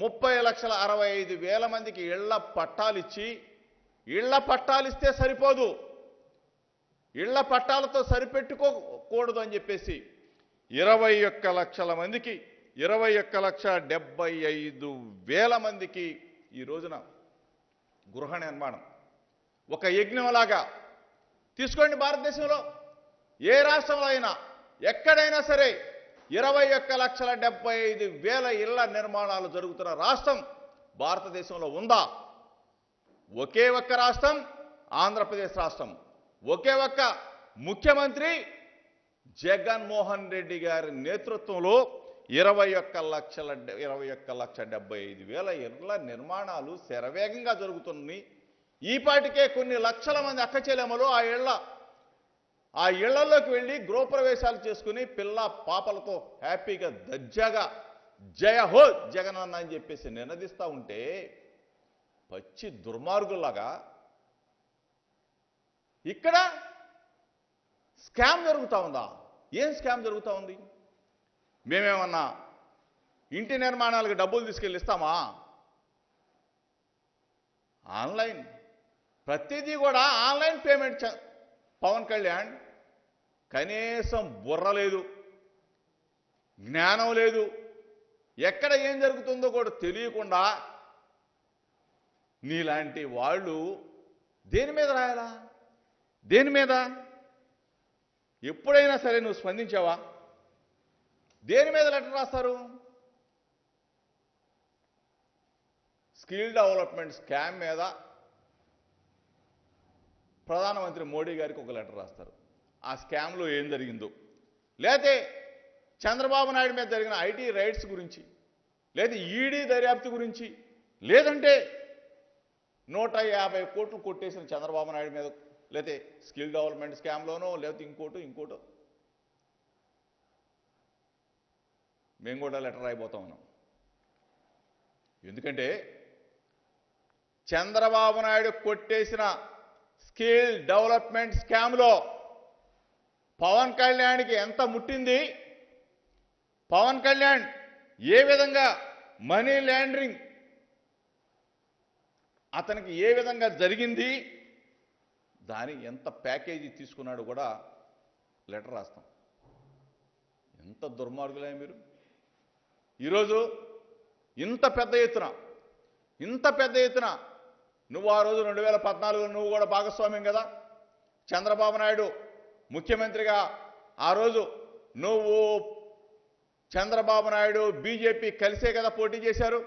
30,65,000 మందికి ఇళ్ల పట్టాలిచ్చి, ఇళ్ల పట్టాలిస్తే సరిపోదు, ఇళ్ల పట్టాలతో సరిపెట్టుకోకూడదు అని చెప్పేసి 21 లక్షల మందికి 21,75,000 మందికి ఈ రోజున గృహ నిర్మాణం ఒక యజ్ఞంలాగా తీసుకోండి. భారతదేశంలో ఏ రాష్ట్రంలో అయినా ఎక్కడైనా సరే 21,75,000 ఇళ్ల నిర్మాణాలు జరుగుతున్న రాష్ట్రం భారతదేశంలో ఉందా? ఒకే ఒక్క రాష్ట్రం ఆంధ్రప్రదేశ్ రాష్ట్రం. ఒకే ఒక్క ముఖ్యమంత్రి జగన్మోహన్ రెడ్డి గారి నేతృత్వంలో 21,75,000 ఇళ్ల నిర్మాణాలు శరవేగంగా జరుగుతున్నాయి. ఈపాటికే కొన్ని లక్షల మంది అక్కచెల్లెమ్మలు ఆ ఇళ్లలోకి వెళ్ళి గృహప్రవేశాలు చేసుకుని పిల్ల పాపలతో హ్యాపీగా దర్జాగా జయ హో జగనన్న అని చెప్పేసి నినదిస్తూ ఉంటే పచ్చి దుర్మార్గుల్లాగా ఇక్కడ స్కామ్ జరుగుతూ ఉందా? ఏం స్కామ్ జరుగుతూ ఉంది? మేమేమన్నా ఇంటి నిర్మాణాలకు డబ్బులు తీసుకెళ్ళి ఇస్తామా? ఆన్లైన్ ప్రతిదీ కూడా ఆన్లైన్ పేమెంట్. పవన్ కళ్యాణ్ కనీసం బుర్ర లేదు, జ్ఞానం లేదు, ఎక్కడ ఏం జరుగుతుందో కూడా తెలియకుండా నీలాంటి వాళ్ళు దేని మీద రాయాలా? దేని మీద? ఎప్పుడైనా సరే నువ్వు స్పందించావా? దేని మీద లెటర్ రాస్తారు? స్కిల్ డెవలప్మెంట్ స్కామ్ మీద ప్రధానమంత్రి మోడీ గారికి ఒక లెటర్ రాస్తారు. ఆ స్కామ్లో ఏం జరిగిందో, లేతే చంద్రబాబు నాయుడు మీద జరిగిన ఐటీ రైట్స్ గురించి, లేదా ఈడీ దర్యాప్తు గురించి, లేదంటే 150 కోట్లు కొట్టేసిన చంద్రబాబు నాయుడు మీద, లేతే స్కిల్ డెవలప్మెంట్ స్కామ్లోనో, లేకపోతే ఇంకోటో మేము కూడా లెటర్ రాయిపోతా ఉన్నాం. ఎందుకంటే చంద్రబాబు నాయుడు కొట్టేసిన స్కిల్ డెవలప్మెంట్ స్కామ్లో పవన్ కళ్యాణ్కి ఎంత ముట్టింది, పవన్ కళ్యాణ్ ఏ విధంగా మనీ లాండరింగ్ అతనికి ఏ విధంగా జరిగింది, దాని ఎంత ప్యాకేజీ తీసుకున్నాడు కూడా లెటర్ రాస్తాం. ఎంత దుర్మార్గులే మీరు! ఈరోజు ఇంత పెద్ద ఎత్తున నువ్వు ఆ రోజు 2014లో నువ్వు కూడా భాగస్వామ్యం కదా. చంద్రబాబు నాయుడు ముఖ్యమంత్రిగా ఆ రోజు నువ్వు చంద్రబాబు నాయుడు బీజేపీ కలిసే కదా పోటీ చేశారు.